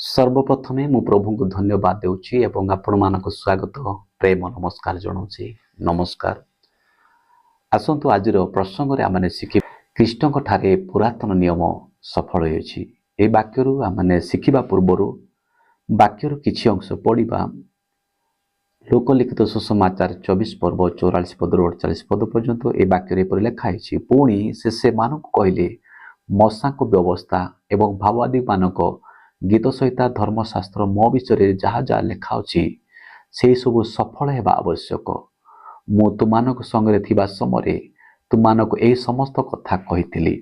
सर्वप्रथमे मु प्रभु को धन्यवाद देउछि एवं आपण मानक स्वागत प्रेम नमस्कार जनाउछि। नमस्कार। आसंतु आजिर प्रसंग रे आमने शिखि कृष्ण ठारे पुरातन नियम सफल होइछि। ए वाक्यरु आमने शिखिबा पूर्वरु वाक्यरु किछि अंश पढिबा। लोकलिखित सुसमाचार 24 पर्व 44 पद 48 पद पर्यंत ए वाक्य पर लेखा है। पुणी से मानक कहले मशा को व्यवस्था एवं भावादी मानक गीत सहित धर्मशास्त्र मो विषय जहाँ जहाँ लेखा अच्छी से सब सफल हेबा आवश्यक। मु तुमानक संगे थिबा समय तुमानक ए समस्त कथा कहिथिली।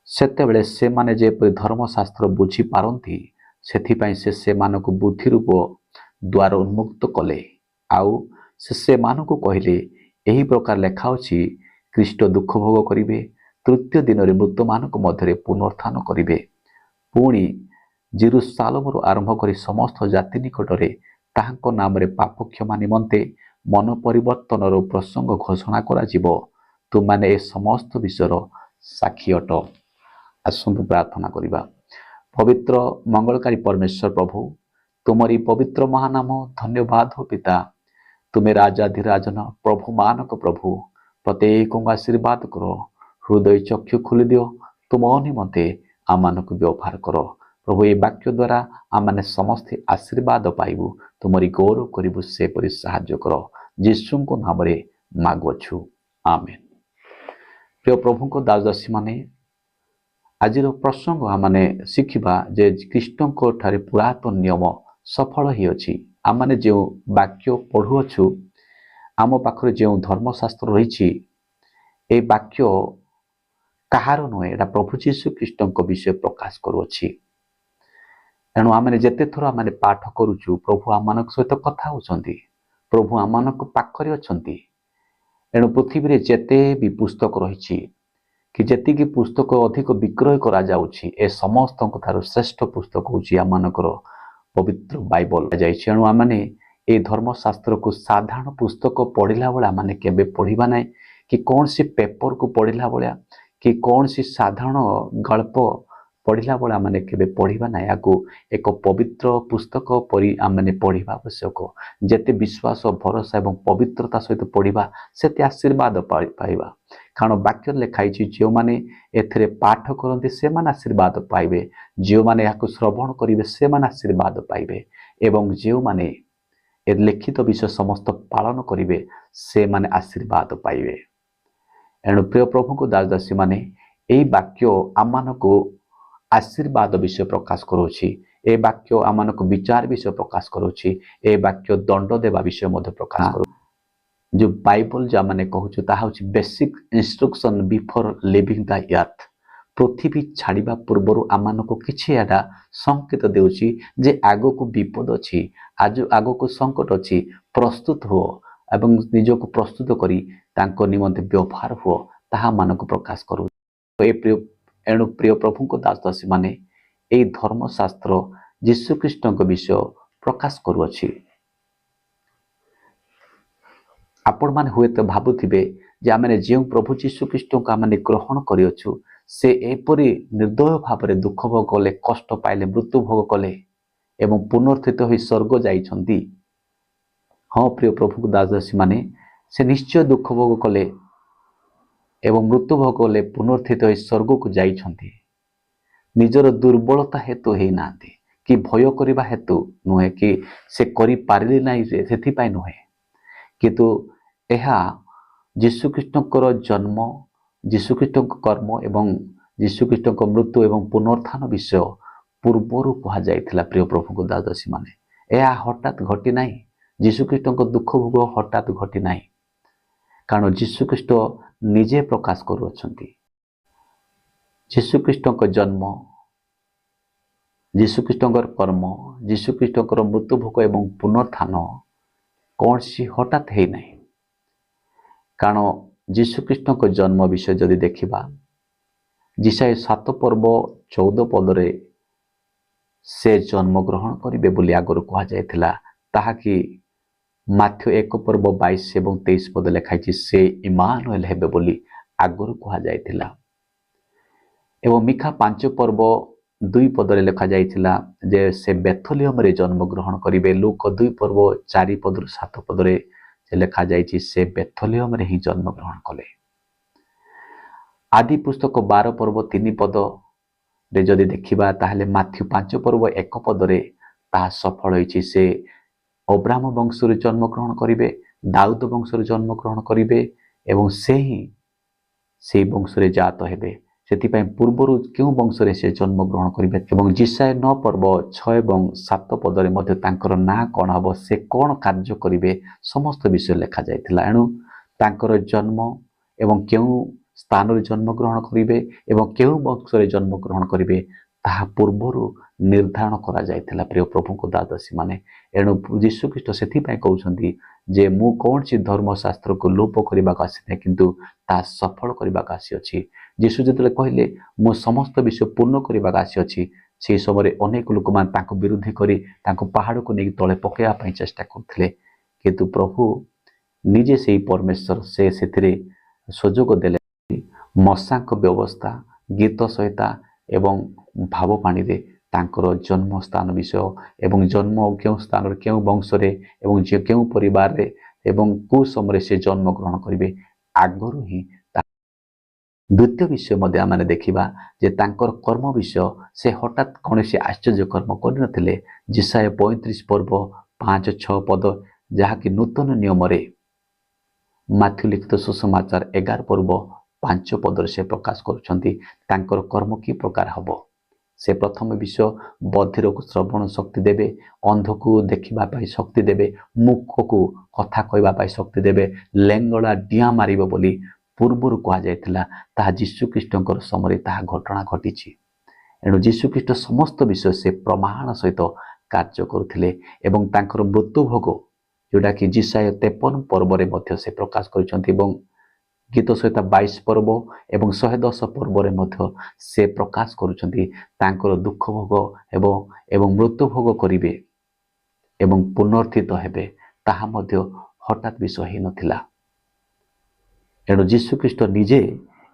सेतेबेले से माने जेपरि धर्मशास्त्र बुझी पारंती सेथिपाई से मानक बुद्धि रूप द्वार उन्मुक्त कले। आउ से मानक कहले एही प्रकार लेखा अछि ख्रीष्ट दुख भोग करिवे, तृतीय दिन रे मृत मानक मध्य पुनरुत्थान करिवे। पुणी जेरुसालेम आरंभ करी समस्त जाति निकटरे ताहांको नाम रे पाप क्षमा निमंते मन परिवर्तन प्रसंग घोषणा करा जिवो। तुमाने ए समस्त विषयर साक्षी अट। आसंतु प्रार्थना करिबा। पवित्र मंगलकारी परमेश्वर प्रभु तुमरी पवित्र महानाम धन्यवाद हो पिता। तुम्हें राजाधिराजन प्रभु मानक प्रभु प्रत्येक आशीर्वाद करो। हृदय चक्षु खोली दियो। तुम निमंते आमानक व्यवहार करो प्रभु। ये वाक्य द्वारा आमाने समस्ते आशीर्वाद पाइबु। तुमरी गौरव करिबु से परि साहाय्य करो। यीशु को नाम रे मागुछु आमेन। प्रिय प्रभु को दासदासी माने आजिर प्रसंग आमाने शिखिबा जे कृष्ण को ठारे पुरातन नियम सफल ही अछि। आमाने जो वाक्य पढ़ुअछु आम पाखरे जो धर्मशास्त्र रही ए वाक्य कहार नुहे एटा प्रभु जीशु कृष्ण को विषय प्रकाश करुअछि। एणु आमने जेते थोर आमने पाठ करूछु प्रभु आमानक सहित कथा होछंती। प्रभु आमानक पाखरे अछंती। एणु पृथ्वी रे जेते भी पुस्तक रही कि जेति की पुस्तक अधिक विक्रय करा जाउछि ए समस्त कथार श्रेष्ठ पुस्तक होछि आमानकर पवित्र बाइबल जाइछि। एणु आमने ए धर्मशास्त्र को साधारण पुस्तक पढ़िला बेला माने केबे पढ़िबा नै कि कौन सी पेपर को पढ़िला बेला कि कौन सी साधारण गल्प पढ़िला बेला माने केबे पढ़िबा नै। याको एक पवित्र पुस्तक परि आमने पढ़िबा आवश्यक। जेते विश्वास भरोसा एवं पवित्रता सहित पढ़िबा सेते आशीर्वाद पाइबा। कारण वाक्य लिखाई जो माने एथरे पाठ करते से माने आशीर्वाद पाइबे, जो माने याको श्रवण करिवे से माने आशीर्वाद पाइबे एवं जो माने ए लिखित विषय समस्त पालन करिवे से माने आशीर्वाद पाइबे। एणु प्रिय प्रभु को दासदासी माने एई वाक्य आमानको आशीर्वाद विषय प्रकाश करोछि। ए वाक्य आमानको विचार विषय प्रकाश करोछि। ए वाक्य दंड देवा विषय मध्य प्रकाश करो। जो बाइबल जा माने कहूछु ताहा होछि basic instruction before leaving the earth. पृथ्वी छाड़िबा पूर्वरु आमानको किछि एटा संकेत देउछि जे आगो को विपद अछि, आज आगो को संकट अछि, प्रस्तुत हो एवं निजको प्रस्तुत करी तांको निमंते व्यवहार हो ताहा मानको प्रकाश करू। एणु प्रिय प्रभु को दासदासी माने ए धर्मशास्त्र यीशु कृष्ण को विषय प्रकाश करुअछि। आपण माने हुए तो भाबुथिबे जे आमने जे प्रभु यीशु कृष्ण को आमने ग्रहण करिअछु से एपरि निर्दय भाव में दुख भोग कले, कष्ट पाइले, मृत्यु भोग कले एवं पुनर्थित हो स्वर्ग जाइछंती। हाँ प्रिय प्रभु को दासदासी माने से निश्चय दुख भोग कले एवं मृत्यु भोग कले, पुनर्थित हो स्वर्ग को जाइछंती। निजर दुर्बलता हेतु हे नांती कि भय करिबा हेतु नुहे कि से करि पारिले नै सेथि पाइ नुहे, किंतु एहा यीशु कृष्णकर जन्म, यीशु कृष्ण कर्म एवं यीशु कृष्ण मृत्यु एवं पुनरुत्थान विषय पूर्वर कहा जाइथिला। प्रिय प्रभु को दासदासी माने एहा हठात घटी नाही। यीशु कृष्ण दुख भोग हठात घटी नाही, कारण यीशु कृष्ण निजे प्रकाश करुअछंती। यीशु कृष्ण जन्म, यीशु कृष्ण कर्म, यीशु कृष्ण मृत्यु भोग एवं पुनरुत्थान कौन सी हठात है नहीं। कारण यीशु कृष्ण जन्म विषय जदि देखिबा जिसाय 7 पर्व 14 पदरे से जन्म ग्रहण करिवे बोली आगर कहा जायथिला। ताहा कि माथ्यू 1 पर्व 22 एवं 23 पद लिखाई से इमानुएल हेबे बोली आगर कहा जायथिला। एवं मिखा 5 पर्व 2 ପଦରେ ଲେଖାଯାଇଥିଲା ଯେ ସେ ବେଥଲିୟମରେ ଜନ୍ମଗ୍ରହଣ କରିବେ। ଲୁକ 2 ପର୍ବ 4 ପଦରୁ 7 ପଦରେ ଲେଖାଯାଇଛି ସେ ବେଥଲିୟମରେ ହିଁ ଜନ୍ମଗ୍ରହଣ କଲେ। ଆଦି ପୁସ୍ତକ 12 ପର୍ବ 3 ପଦରେ ଯଦି ଦେଖିବା ତାହେଲେ ମାଥ୍ୟୁ 5 ପର୍ବ 1 ପଦରେ ତାହା ସଫଳ ହୋଇଛି। ସେ ଅବ୍ରାହ୍ମ ବଂଶରୁ ଜନ୍ମଗ୍ରହଣ କରିବେ, ଦାଉଦ ବଂଶରୁ ଜନ୍ମଗ୍ରହଣ କରିବେ ଏବଂ ସେ ହିଁ ସେହି ବଂଶରେ ଜାତ ହେବେ। ସେଥିପାଇଁ ପୂର୍ବରୁ କେଉଁ ବଂଶରେ ସେ ଜନ୍ମଗ୍ରହଣ କରିବେ ଏବଂ ଯିଶାୟ 9 ପର୍ବ 6 ଏବଂ 7 ପଦରେ ମଧ୍ୟ ତାଙ୍କର ନାଁ କ'ଣ ହେବ, ସେ କ'ଣ କାର୍ଯ୍ୟ କରିବେ, ସମସ୍ତ ବିଷୟ ଲେଖାଯାଇଥିଲା। ଏଣୁ ତାଙ୍କର ଜନ୍ମ ଏବଂ କେଉଁ ସ୍ଥାନରେ ଜନ୍ମଗ୍ରହଣ କରିବେ ଏବଂ କେଉଁ ବଂଶରେ ଜନ୍ମଗ୍ରହଣ କରିବେ ତାହା ପୂର୍ବରୁ ନିର୍ଦ୍ଧାରଣ କରାଯାଇଥିଲା ପ୍ରିୟ ପ୍ରଭୁଙ୍କ ଦାଦାସୀମାନେ। ଏଣୁ ଯୀଶୁଖ୍ରୀଷ୍ଟ ସେଥିପାଇଁ କହୁଛନ୍ତି ଯେ ମୁଁ କୌଣସି ଧର୍ମଶାସ୍ତ୍ରକୁ ଲୋପ କରିବାକୁ ଆସିନାହିଁ କିନ୍ତୁ ତାହା ସଫଳ କରିବାକୁ ଆସିଅଛି। ଯୀଶୁ ଯେତେବେଳେ କହିଲେ ମୁଁ ସମସ୍ତ ବିଷୟ ପୂର୍ଣ୍ଣ କରିବାକୁ ଆସିଅଛି, ସେହି ସମୟରେ ଅନେକ ଲୋକମାନେ ତାଙ୍କୁ ବିରୋଧୀ କରି ତାଙ୍କୁ ପାହାଡ଼କୁ ନେଇକି ତଳେ ପକାଇବା ପାଇଁ ଚେଷ୍ଟା କରୁଥିଲେ, କିନ୍ତୁ ପ୍ରଭୁ ନିଜେ ସେହି ପରମେଶ୍ୱର ସେ ସେଥିରେ ସୁଯୋଗ ଦେଲେ। ମଶାଙ୍କ ବ୍ୟବସ୍ଥା, ଗୀତ ସହିତା ଏବଂ ଭାବବାଣୀରେ ତାଙ୍କର ଜନ୍ମସ୍ଥାନ ବିଷୟ ଏବଂ ଜନ୍ମ କେଉଁ ସ୍ଥାନରେ କେଉଁ ବଂଶରେ ଏବଂ ଯେ କେଉଁ ପରିବାରରେ ଏବଂ କେଉଁ ସମୟରେ ସେ ଜନ୍ମଗ୍ରହଣ କରିବେ ଆଗରୁ ହିଁ। ଦ୍ୱିତୀୟ ବିଷୟ ମଧ୍ୟ ଆମେ ଦେଖିବା ଯେ ତାଙ୍କର କର୍ମ ବିଷୟ, ସେ ହଠାତ୍ କୌଣସି ଆଶ୍ଚର୍ଯ୍ୟ କର୍ମ କରିନଥିଲେ। ଯିଶାୟ 35 ପର୍ବ 5-6 ପଦ ଯାହାକି ନୂତନ ନିୟମରେ ମାଥ୍ୟୁ ଲିଖିତ ସୁସମାଚାର 11 ପର୍ବ 5 ପଦରେ ସେ ପ୍ରକାଶ କରୁଛନ୍ତି ତାଙ୍କର କର୍ମ କି ପ୍ରକାର ହେବ। ସେ ପ୍ରଥମ ବିଷୟ ବଧିରକୁ ଶ୍ରବଣ ଶକ୍ତି ଦେବେ, ଅନ୍ଧକୁ ଦେଖିବା ପାଇଁ ଶକ୍ତି ଦେବେ, ମୂକକୁ କଥା କହିବା ପାଇଁ ଶକ୍ତି ଦେବେ, ଲେଙ୍ଗଳା ଡିଆଁ ମାରିବ ବୋଲି ପୂର୍ବରୁ କୁହାଯାଇଥିଲା। ତାହା ଯୀଶୁଖ୍ରୀଷ୍ଟଙ୍କର ସମୟରେ ତାହା ଘଟଣା ଘଟିଛି। ଏଣୁ ଯୀଶୁଖ୍ରୀଷ୍ଟ ସମସ୍ତ ବିଷୟ ସେ ପ୍ରମାଣ ସହିତ କାର୍ଯ୍ୟ କରୁଥିଲେ ଏବଂ ତାଙ୍କର ମୃତ୍ୟୁଭୋଗ ଯେଉଁଟାକି ଯିଶାୟ 53 ପର୍ବରେ ମଧ୍ୟ ସେ ପ୍ରକାଶ କରିଛନ୍ତି ଏବଂ ଗୀତ ସହିତ 22 ପର୍ବ ଏବଂ 110 ପର୍ବରେ ମଧ୍ୟ ସେ ପ୍ରକାଶ କରୁଛନ୍ତି ତାଙ୍କର ଦୁଃଖ ଭୋଗ ଏବଂ ମୃତ୍ୟୁ ଭୋଗ କରିବେ ଏବଂ ପୁନର୍ଥିତ ହେବେ। ତାହା ମଧ୍ୟ ହଠାତ୍ ବିଷୟ ହୋଇନଥିଲା। ଏଣୁ ଯୀଶୁଖ୍ରୀଷ୍ଟ ନିଜେ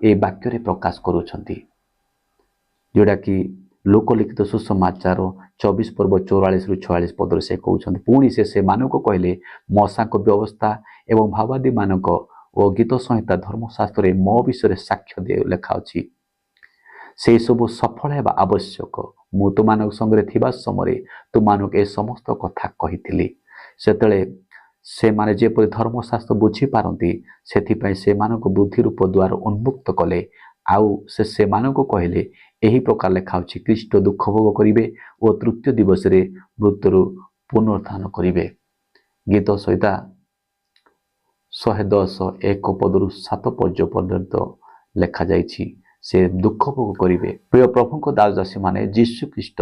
ଏ ବାକ୍ୟରେ ପ୍ରକାଶ କରୁଛନ୍ତି, ଯେଉଁଟାକି ଲୋକଲିଖିତ ସୁସମାଚାର 24 ପର୍ବ 44-46 ପଦରେ ସେ କହୁଛନ୍ତି। ପୁଣି ସେ ସେମାନଙ୍କୁ କହିଲେ ମଶାଙ୍କ ବ୍ୟବସ୍ଥା ଏବଂ ଭାବାଦୀମାନଙ୍କ ଓ ଗୀତ ସଂହିତା ଧର୍ମଶାସ୍ତ୍ରରେ ମୋ ବିଷୟରେ ସାକ୍ଷ୍ୟ ଲେଖାଅଛି, ସେହି ସବୁ ସଫଳ ହେବା ଆବଶ୍ୟକ। ମୁଁ ତୁମାନଙ୍କ ସଙ୍ଗରେ ଥିବା ସମୟରେ ତୁମାନଙ୍କୁ ଏ ସମସ୍ତ କଥା କହିଥିଲି। ସେତେବେଳେ ସେମାନେ ଯେପରି ଧର୍ମଶାସ୍ତ୍ର ବୁଝିପାରନ୍ତି ସେଥିପାଇଁ ସେମାନଙ୍କ ବୁଦ୍ଧି ରୂପ ଦ୍ୱାର ଉନ୍ମୁକ୍ତ କଲେ। ଆଉ ସେ ସେମାନଙ୍କୁ କହିଲେ ଏହି ପ୍ରକାର ଲେଖାଅଛି, ଖ୍ରୀଷ୍ଟ ଦୁଃଖ ଭୋଗ କରିବେ ଓ ତୃତୀୟ ଦିବସରେ ମୃତ୍ୟୁରୁ ପୁନରୁତ୍ଥାନ କରିବେ। ଗୀତ ସହିତା 110 ପଦରୁ 7 ପର୍ଯ୍ୟନ୍ତ ଲେଖାଯାଇଛି ସେ ଦୁଃଖ ଭୋଗ କରିବେ। ପ୍ରିୟ ପ୍ରଭୁଙ୍କ ଦାସଦାସୀମାନେ, ଯୀଶୁଖ୍ରୀଷ୍ଟ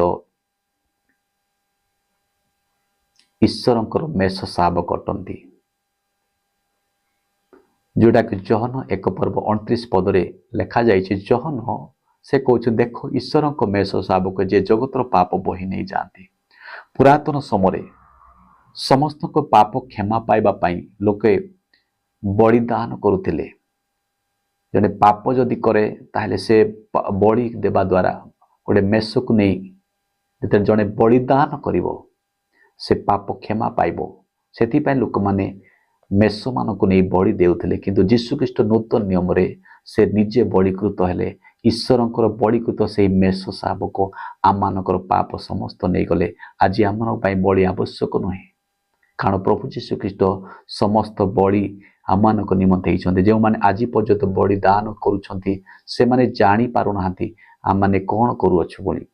ଈଶ୍ୱରଙ୍କର ମେଷ ଶାବକ ଅଟନ୍ତି, ଯେଉଁଟାକି ଜହନ 1 ପର୍ବ 29 ପଦରେ ଲେଖାଯାଇଛି। ଜହନ ସେ କହୁଛି ଦେଖ ଈଶ୍ୱରଙ୍କ ମେଷ ଶାବକ ଯେ ଜଗତର ପାପ ବୋହି ନେଇଯାଆନ୍ତି। ପୁରାତନ ସମୟରେ ସମସ୍ତଙ୍କ ପାପ କ୍ଷମା ପାଇବା ପାଇଁ ଲୋକେ ବଳିଦାନ କରୁଥିଲେ। ଜଣେ ପାପ ଯଦି କରେ ତାହେଲେ ସେ ବଳି ଦେବା ଦ୍ୱାରା ଗୋଟେ ମେଷକୁ ନେଇ ଯେତେବେଳେ ଜଣେ ବଳିଦାନ କରିବ ସେ ପାପ କ୍ଷମା ପାଇବ। ସେଥିପାଇଁ ଲୋକମାନେ ମେଷମାନଙ୍କୁ ନେଇ ବଳି ଦେଉଥିଲେ, କିନ୍ତୁ ଯୀଶୁଖ୍ରୀଷ୍ଟ ନୂତନ ନିୟମରେ ସେ ନିଜେ ବଳିକୃତ ହେଲେ। ଈଶ୍ୱରଙ୍କର ବଳିକୃତ ସେହି ମେଷ ଶାବକ ଆମମାନଙ୍କର ପାପ ସମସ୍ତ ନେଇଗଲେ। ଆଜି ଆମମାନଙ୍କ ପାଇଁ ବଳି ଆବଶ୍ୟକ ନୁହେଁ, କାରଣ ପ୍ରଭୁ ଯୀଶୁଖ୍ରୀଷ୍ଟ ସମସ୍ତ ବଳି ଆମମାନଙ୍କ ନିମନ୍ତେ ହେଇଛନ୍ତି। ଯେଉଁମାନେ ଆଜି ପର୍ଯ୍ୟନ୍ତ ବଳିଦାନ କରୁଛନ୍ତି ସେମାନେ ଜାଣିପାରୁନାହାନ୍ତି ଆମମାନେ କ'ଣ କରୁଅଛୁ ବୋଲି,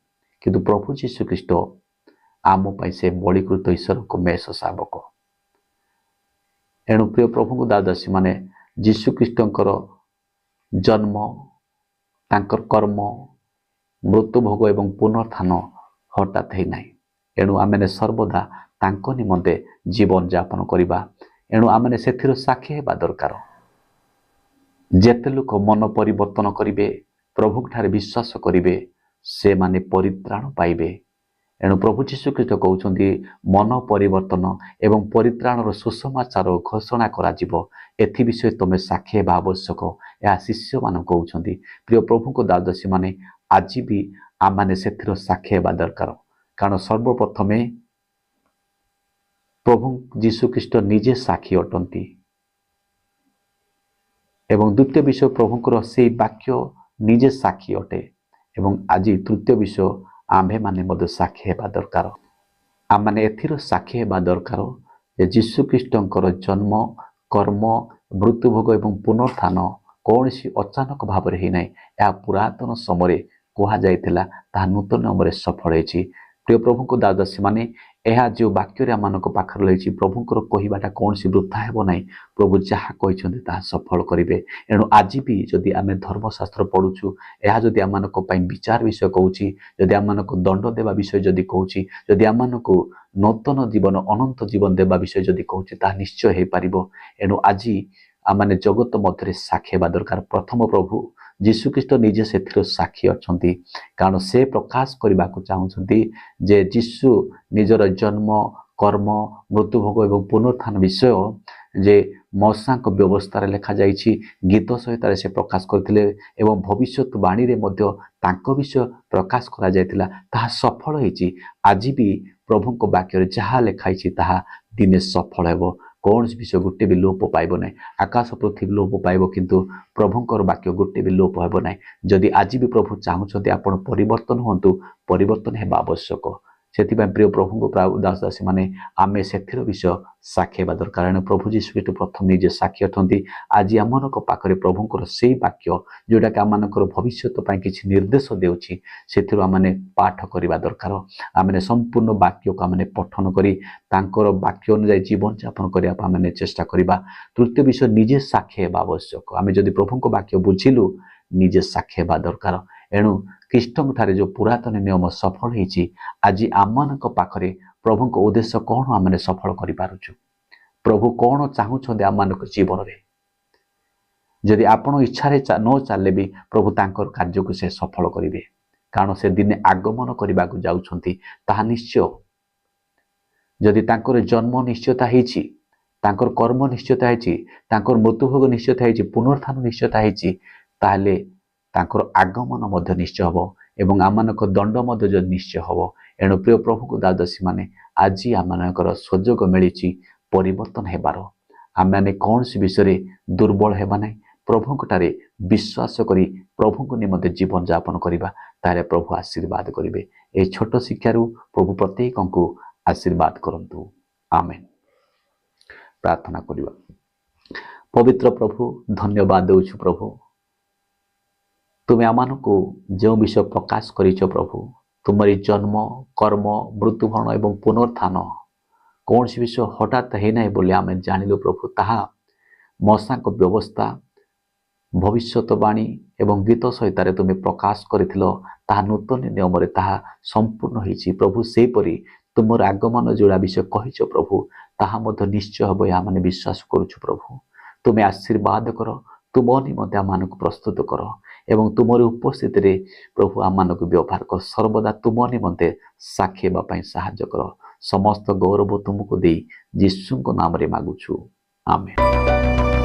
କିନ୍ତୁ ପ୍ରଭୁ ଯୀଶୁଖ୍ରୀଷ୍ଟ ଆମ ପାଇଁ ସେ ବଳିକୃତ ଈଶ୍ୱରଙ୍କ ମେଷ ଶାବକ। ଏଣୁ ପ୍ରିୟ ପ୍ରଭୁଙ୍କ ଦାସଦାସୀମାନେ, ଯୀଶୁଖ୍ରୀଷ୍ଟଙ୍କର ଜନ୍ମ, ତାଙ୍କର କର୍ମ, ମୃତ୍ୟୁଭୋଗ ଏବଂ ପୁନରୁତ୍ଥାନ ହଠାତ୍ ହେଇନାହିଁ। ଏଣୁ ଆମେମାନେ ସର୍ବଦା ତାଙ୍କ ନିମନ୍ତେ ଜୀବନ ଯାପନ କରିବା। ଏଣୁ ଆମେମାନେ ସେଥିର ସାକ୍ଷୀ ହେବା ଦରକାର। ଯେତେ ଲୋକ ମନ ପରିବର୍ତ୍ତନ କରିବେ, ପ୍ରଭୁଙ୍କଠାରେ ବିଶ୍ୱାସ କରିବେ, ସେମାନେ ପରିତ୍ରାଣ ପାଇବେ। ଏଣୁ ପ୍ରଭୁ ଯୀଶୁଖ୍ରୀଷ୍ଟ କହୁଛନ୍ତି ମନ ପରିବର୍ତ୍ତନ ଏବଂ ପରିତ୍ରାଣର ସୁସମାଚାର ଘୋଷଣା କରାଯିବ। ଏଥି ବିଷୟରେ ତୁମେ ସାକ୍ଷୀ ହେବା ଆବଶ୍ୟକ, ଏହା ଶିଷ୍ୟମାନଙ୍କୁ କହୁଛନ୍ତି। ପ୍ରିୟ ପ୍ରଭୁଙ୍କ ଦାସଦାସୀମାନେ, ଆଜି ବି आमने से साक्षी हेबा दरकार कारण सर्वप्रथमे प्रभु जीशुख्रीष्ट निजे साक्षी अटंती एवं द्वितीय विषय प्रभुंकर से वाक्य निजे साक्षी अटे एवं आज तृतीय विषय आम्भे माने मध्य साक्षी हेबा दरकार आम मैंने एथिर साक्षी हेबा दरकार जे जीशुख्रीष्टंकर जन्म कर्म मृत्युभोग एवं पुनरुत्थान कौन सी अचानक भाव ही ना यह पुरातन समय कह जाइथिला ताहा नूतन नियम सफल होती प्रिय प्रभु को दादासी माने यह जो वाक्य आम पाखर रही प्रभुंकर कहवाटा कौन सी वृथा हेब ना प्रभु जहाँ कहते ताहा सफल करेंगे एणु आज भी जदि आम धर्मशास्त्र पढ़ुछु यह जदि आम विचार विषय कहूँ जदि आम दंड देवा विषय जदि कहूँ जदि आम नूतन जीवन अनंत जीवन देवा विषय जदि कहूँ ताहा निश्चय हो पार एणु आज आम जगत मध्य साक्षी हेबा दरकार प्रथम प्रभु जीशुख्रीष्ट निजे से साक्षी अच्छा कारण से प्रकाश करने को चाहते जे जीशु निजर जन्म कर्म मृत्युभोग एवं पुनरुत्थान विषय जे मौसा व्यवस्था लिखा जाइछि गीत सहित से प्रकाश करथिले एवं भविष्यवाणी रे मध्य तांको विषय प्रकाश करा जायतिला ताहा सफल होइछि आज भी प्रभु को वाक्य जहाँ लिखाई ताहा दिने सफल हेबो कौन विषय गोटे भी लोप पाइब ना आकाश पृथ्वी लोप पाइब किंतु प्रभुंकर वाक्य गोटे भी लोप हेब ना जदि आज भी प्रभु चाहते आपण परिवर्तन हूँ परिवर्तन हेबा आवश्यक से प्रिय प्रभु को दास दासी माने आमे से विषय साक्षी हेबा दरकार कारण प्रभु जीशुख्रीष्ट प्रथम निजे साक्षी अटंती आज आम पाखे प्रभुंकर से वाक्य जोटा कि आम भविष्य किसी निर्देश देउछि से आमने पाठ करवा दरकार आमने संपूर्ण वाक्य को आमने पठन करी तांकर वाक्य अनुसार जीवन यापन करने आमने चेष्टा करवा तृतीय विषय निजे साक्षी हेबा आवश्यक आम जदि प्रभुंक वाक्य बुझिलु निजे साक्षी हेबा दरकार एणु ख्रीष्टଙ୍କ ठारे जो पुरातन नियम सफल होइछि आज आम पाखरे प्रभुंक उद्देश्य कौन आमने सफल करि पारुछु प्रभु कौन चाहूछन्ते आम जीवन रे जदि आपण इच्छा न चले भी प्रभु तांकर कार्य को से सफल करेंगे कारण से दिने आगमन करने को जाउछन्ति ताहा निश्चय जदि तांकर जन्म निश्चयता होइछि तांकर कर्म निश्चयता होइछि तांकर मृत्युभोग निश्चयता होइछि पुनरुत्थान निश्चयता होइछि ताहले तांकर आगमन मध्य निश्चय हबो एवं आमानक दंड मध्य जो निश्चय हबो एणु प्रिय प्रभु को दादसी माने आज आमानकर सुजोग मिलिछि परिवर्तन हेबार आमे कौन सी विषय दुर्बल हेबा नै प्रभु ठारे विश्वास करी प्रभु को निमंते जीवन यापन करवा तारे प्रभु आशीर्वाद करेंगे ए छोट शिक्षारू प्रभु प्रत्येक को आशीर्वाद करंतु आमेन प्रार्थना करवा पवित्र प्रभु धन्यवाद देउछु प्रभु तुम्हें आम को जो विषय प्रकाश करिछ प्रभु तुम्हारी जन्म कर्म मृत्युभरण एवं पुनरुत्थान कौन सी विषय हठात है ना बोले आम जानिलु प्रभु ताहा मौसा व्यवस्था भविष्यवाणी एवं गीत सहित तुम्हें प्रकाश करथिलो ताहा नूतन नियम ताहा संपूर्ण होइछि प्रभु सेपरी तुमर आगमन जोड़ा विषय कहिछ प्रभु ताहा मध्य निश्चय हबो या माने विश्वास करूछु प्रभु तुम्हें आशीर्वाद कर तुम निमंते आम प्रस्तुत कर एवं तुमर उपस्थित रे प्रभु आम व्यवहार कर सर्वदा तुम निमंते साक्षी हेबा साहाय्य कर समस्त गौरव तुमको दे यीशु नाम रे मागुछु आमेन।